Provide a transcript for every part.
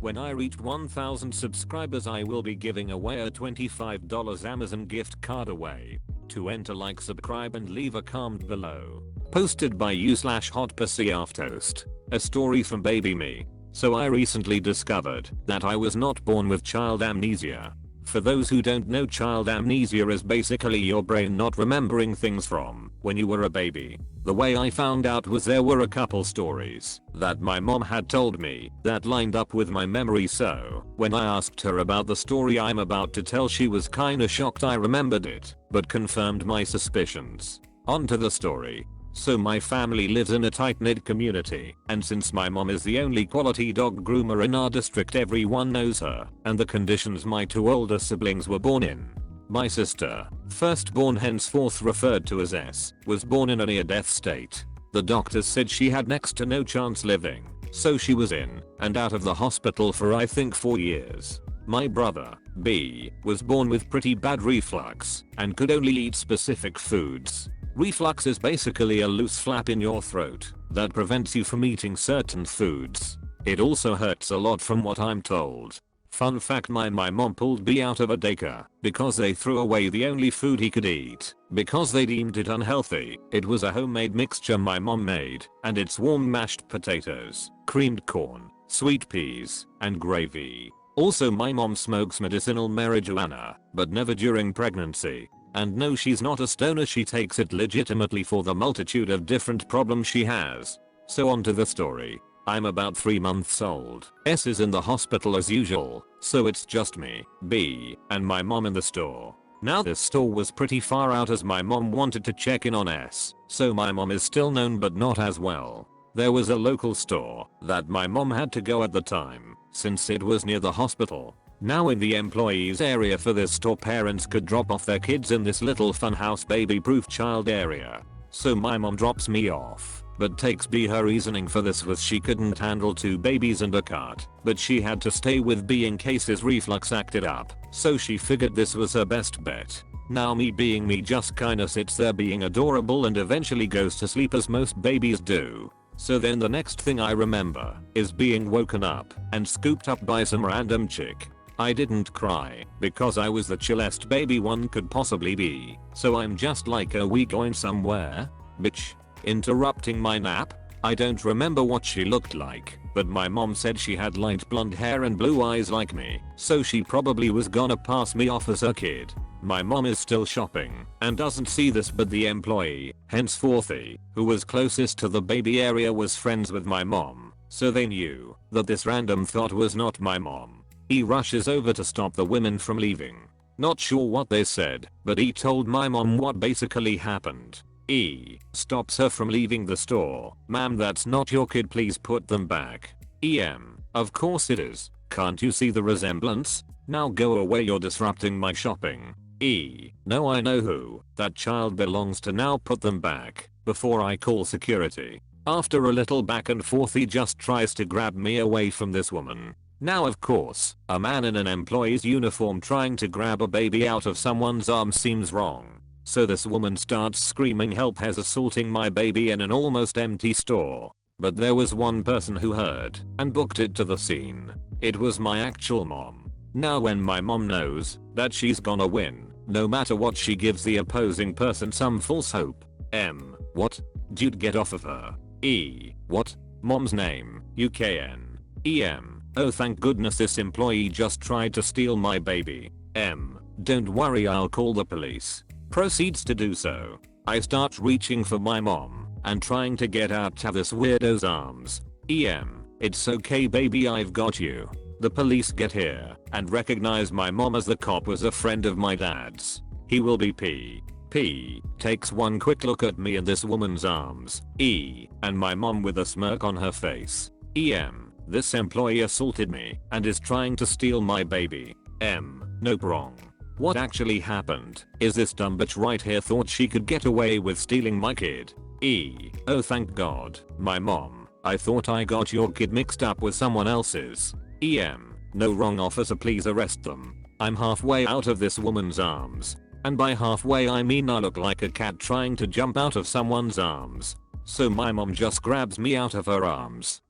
When I reach 1000 subscribers I will be giving away a $25 Amazon gift card away. To enter, like, subscribe and leave a comment below. Posted by you/hotpussyaftoast. A story from baby me. So I recently discovered that I was not born with child amnesia. For those who don't know, child amnesia is basically your brain not remembering things from when you were a baby. The way I found out was there were a couple stories that my mom had told me that lined up with my memory, so when I asked her about the story I'm about to tell, she was kinda shocked I remembered it, but confirmed my suspicions. On to the story. So my family lives in a tight-knit community, and since my mom is the only quality dog groomer in our district, everyone knows her and the conditions my two older siblings were born in. My sister, firstborn, henceforth referred to as S, was born in a near-death state. The doctors said she had next to no chance living, so she was in and out of the hospital for I think 4 years. My brother, B, was born with pretty bad reflux and could only eat specific foods. Reflux is basically a loose flap in your throat that prevents you from eating certain foods. It also hurts a lot from what I'm told. Fun fact, my mom pulled B out of a daycare because they threw away the only food he could eat because they deemed it unhealthy. It was a homemade mixture my mom made, and it's warm mashed potatoes, creamed corn, sweet peas, and gravy. Also, my mom smokes medicinal marijuana, but never during pregnancy. And no, she's not a stoner, she takes it legitimately for the multitude of different problems she has. So on to the story. I'm about 3 months old. S is in the hospital as usual, so it's just me, B, and my mom in the store. Now this store was pretty far out as my mom wanted to check in on S, so my mom is still known but not as well. There was a local store that my mom had to go at the time, since it was near the hospital. Now in the employees area for this store, parents could drop off their kids in this little funhouse baby-proof child area. So my mom drops me off, but takes B. Her reasoning for this was she couldn't handle 2 babies and a cart, but she had to stay with B in case his reflux acted up, so she figured this was her best bet. Now me being me just kinda sits there being adorable and eventually goes to sleep as most babies do. So then the next thing I remember is being woken up and scooped up by some random chick. I didn't cry because I was the chillest baby one could possibly be, so I'm just like, are we going somewhere, bitch? Interrupting my nap? I don't remember what she looked like, but my mom said she had light blonde hair and blue eyes like me, so she probably was gonna pass me off as her kid. My mom is still shopping and doesn't see this, but the employee, henceforth E, who was closest to the baby area, was friends with my mom, so they knew that this random thought was not my mom. E rushes over to stop the women from leaving. Not sure what they said, but E told my mom what basically happened. E stops her from leaving the store. Ma'am, that's not your kid, please put them back. Of course it is. Can't you see the resemblance? Now go away, you're disrupting my shopping. E, no, I know who that child belongs to, now put them back before I call security. After a little back and forth, he just tries to grab me away from this woman. Now of course, a man in an employee's uniform trying to grab a baby out of someone's arms seems wrong. So this woman starts screaming help, has assaulting my baby in an almost empty store. But there was one person who heard and booked it to the scene. It was my actual mom. Now when my mom knows that she's gonna win, no matter what, she gives the opposing person some false hope. What? Dude, get off of her. E, what? Mom's name, UKN. Oh thank goodness, this employee just tried to steal my baby. Don't worry, I'll call the police. Proceeds to do so. I start reaching for my mom and trying to get out of this weirdo's arms. It's okay baby, I've got you. The police get here and recognize my mom as the cop was a friend of my dad's. He will be P. Takes one quick look at me and this woman's arms, E, and my mom with a smirk on her face. This employee assaulted me and is trying to steal my baby. Nope, wrong. What actually happened is this dumb bitch right here thought she could get away with stealing my kid. E, oh thank God. My mom, I thought I got your kid mixed up with someone else's. No, wrong officer, please arrest them. I'm halfway out of this woman's arms. And by halfway I mean I look like a cat trying to jump out of someone's arms. So my mom just grabs me out of her arms.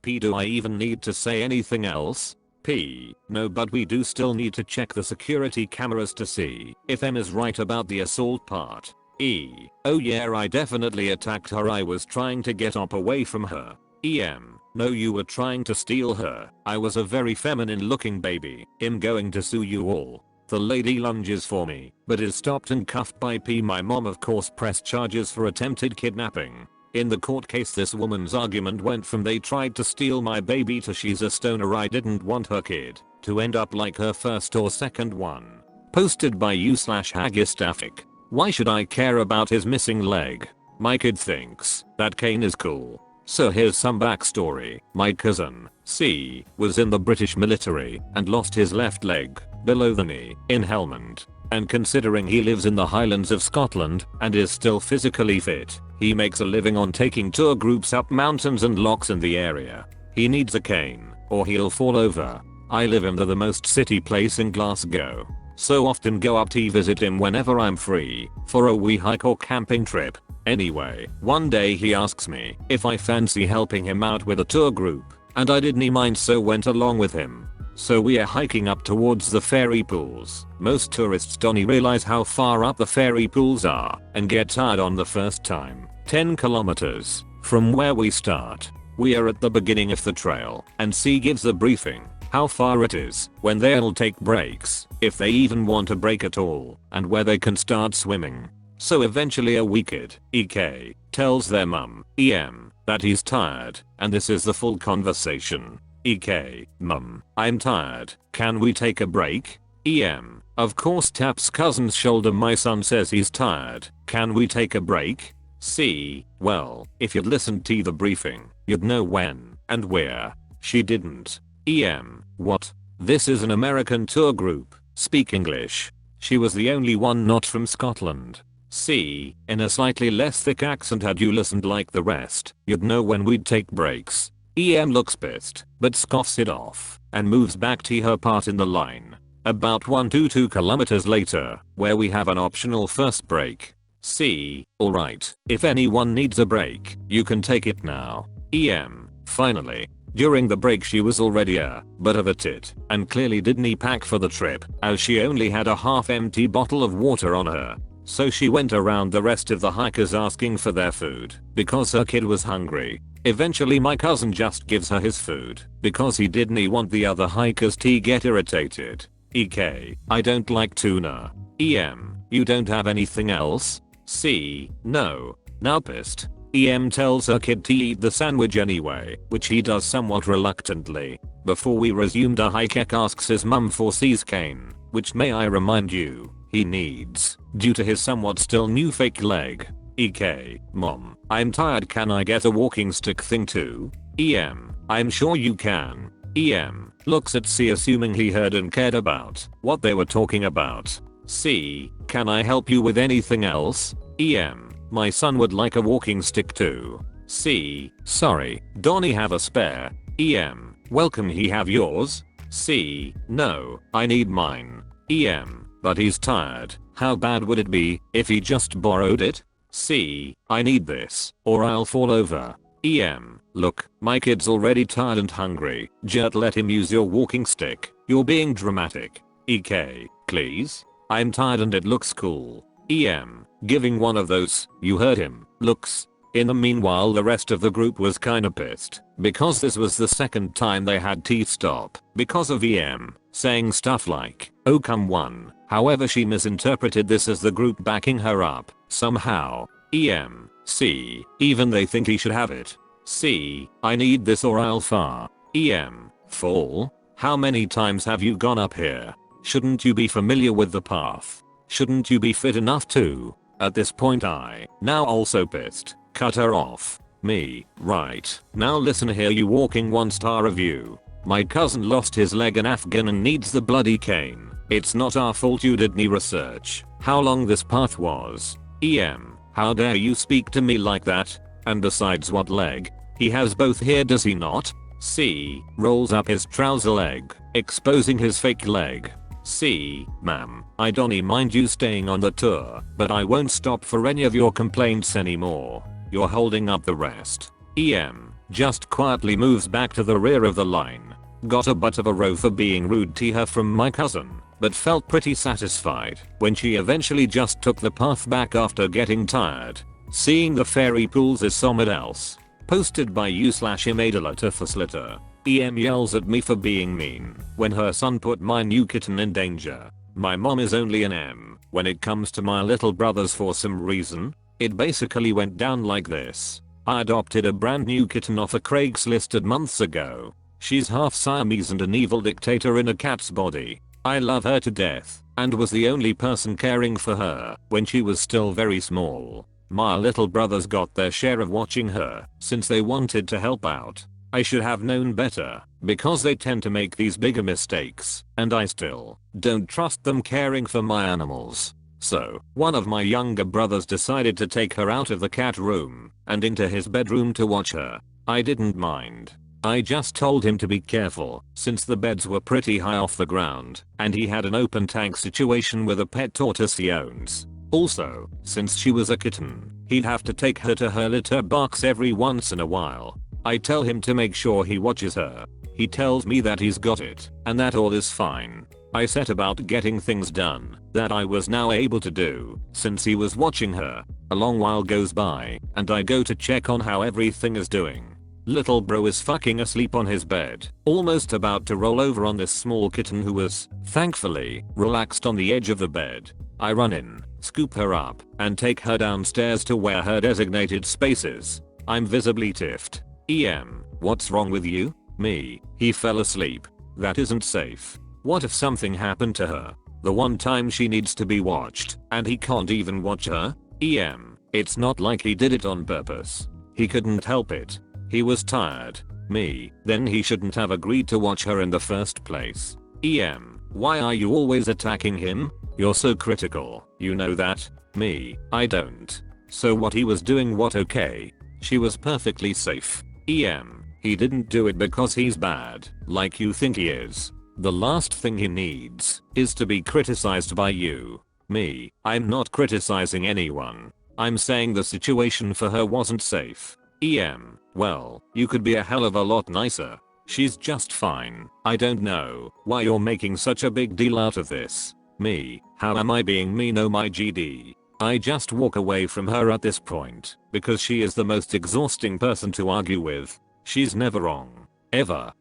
P. Do I even need to say anything else? P. No, but we do still need to check the security cameras to see if M is right about the assault part. E. Oh yeah, I definitely attacked her. I was trying to get up away from her. EM. No, you were trying to steal her. I was a very feminine looking baby. I'm going to sue you all. The lady lunges for me, but is stopped and cuffed by P. My mom of course pressed charges for attempted kidnapping. In the court case this woman's argument went from they tried to steal my baby to she's a stoner, I didn't want her kid to end up like her first or second one. Posted by u/Haggistaffic. Why should I care about his missing leg? My kid thinks that Kane is cool. So here's some backstory. My cousin, C, was in the British military and lost his left leg, below the knee, in Helmand. And considering he lives in the Highlands of Scotland and is still physically fit, he makes a living on taking tour groups up mountains and lochs in the area. He needs a cane, or he'll fall over. I live in the most city place in Glasgow, so often go up to visit him whenever I'm free, for a wee hike or camping trip. Anyway, one day he asks me if I fancy helping him out with a tour group, and I didn't mind, so went along with him. So we are hiking up towards the fairy pools. Most tourists don't realize how far up the fairy pools are and get tired on the first time. 10 kilometers from where we start. We are at the beginning of the trail and C gives a briefing how far it is, when they'll take breaks, if they even want a break at all, and where they can start swimming. So eventually a wee kid, EK, tells their mum, EM, that he's tired, and this is the full conversation. EK, Mum, I'm tired, can we take a break? EM, of course, taps cousin's shoulder. My son says he's tired, can we take a break? C, well, if you'd listened to the briefing, you'd know when and where. She didn't. EM, what? This is an American tour group, speak English. She was the only one not from Scotland. C, in a slightly less thick accent, had you listened like the rest, you'd know when we'd take breaks. EM looks pissed, but scoffs it off, and moves back to her part in the line. About 1 to 2 kilometers later, where we have an optional first break. C, alright, if anyone needs a break, you can take it now. EM, finally. During the break she was already a bit of a tit, and clearly didn't pack for the trip, as she only had a half-empty bottle of water on her. So she went around the rest of the hikers asking for their food, because her kid was hungry. Eventually my cousin just gives her his food, because he didn't want the other hikers to get irritated. EK, I don't like tuna. EM, you don't have anything else? C, no. Now pissed, EM tells her kid to eat the sandwich anyway, which he does somewhat reluctantly. Before we resumed our hike, Ek asks his mum for C's cane, which may I remind you, he needs, due to his somewhat still new fake leg. EK, Mom, I'm tired, can I get a walking stick thing too? EM, I'm sure you can. EM, looks at C assuming he heard and cared about what they were talking about. C, can I help you with anything else? EM, my son would like a walking stick too. C, sorry, Donnie have a spare. EM, welcome, he have yours? C, no, I need mine. EM, but he's tired, how bad would it be if he just borrowed it? C, I need this, or I'll fall over. EM, look, my kid's already tired and hungry, just let him use your walking stick, you're being dramatic. EK, please? I'm tired and it looks cool. EM, giving one of those, you heard him, looks. In the meanwhile the rest of the group was kinda pissed, because this was the second time they had to stop, because of EM, saying stuff like, oh come on. However she misinterpreted this as the group backing her up, somehow. EM, C, even they think he should have it. C, I need this or I'll fall. EM, fall? How many times have you gone up here? Shouldn't you be familiar with the path? Shouldn't you be fit enough to? At this point I, now also pissed, cut her off. Me, right, now listen here you walking 1-star review. My cousin lost his leg in Afghan and needs the bloody cane. It's not our fault you didn't research how long this path was. EM, how dare you speak to me like that? And besides, what leg? He has both here, does he not? C, rolls up his trouser leg, exposing his fake leg. C, ma'am, I don't mind you staying on the tour, but I won't stop for any of your complaints anymore. You're holding up the rest. EM, just quietly moves back to the rear of the line. Got a butt of a row for being rude to her from my cousin, but felt pretty satisfied when she eventually just took the path back after getting tired. Seeing the fairy pools is somewhere else. Posted by u/imadalaterfuslitter. EM yells at me for being mean when her son put my new kitten in danger. My mom is only an M when it comes to my little brothers for some reason. It basically went down like this. I adopted a brand new kitten off a Craigslist months ago. She's half Siamese and an evil dictator in a cat's body. I love her to death and was the only person caring for her when she was still very small. My little brothers got their share of watching her since they wanted to help out. I should have known better because they tend to make these bigger mistakes and I still don't trust them caring for my animals. So, one of my younger brothers decided to take her out of the cat room and into his bedroom to watch her. I didn't mind. I just told him to be careful since the beds were pretty high off the ground and he had an open tank situation with a pet tortoise he owns. Also, since she was a kitten, he'd have to take her to her litter box every once in a while. I tell him to make sure he watches her. He tells me that he's got it and that all is fine. I set about getting things done that I was now able to do since he was watching her. A long while goes by and I go to check on how everything is doing. Little bro is fucking asleep on his bed, almost about to roll over on this small kitten who was, thankfully, relaxed on the edge of the bed. I run in, scoop her up, and take her downstairs to where her designated space is. I'm visibly tiffed. EM, what's wrong with you? Me, he fell asleep. That isn't safe. What if something happened to her? The one time she needs to be watched, and he can't even watch her? EM, it's not like he did it on purpose. He couldn't help it. He was tired. Me, then he shouldn't have agreed to watch her in the first place. EM, why are you always attacking him? You're so critical, you know that? Me, I don't. So what he was doing what okay? She was perfectly safe. EM, he didn't do it because he's bad, like you think he is. The last thing he needs is to be criticized by you. Me, I'm not criticizing anyone. I'm saying the situation for her wasn't safe. EM, well, you could be a hell of a lot nicer. She's just fine. I don't know why you're making such a big deal out of this. Me, how am I being mean? Oh my GD. I just walk away from her at this point because she is the most exhausting person to argue with. She's never wrong. Ever.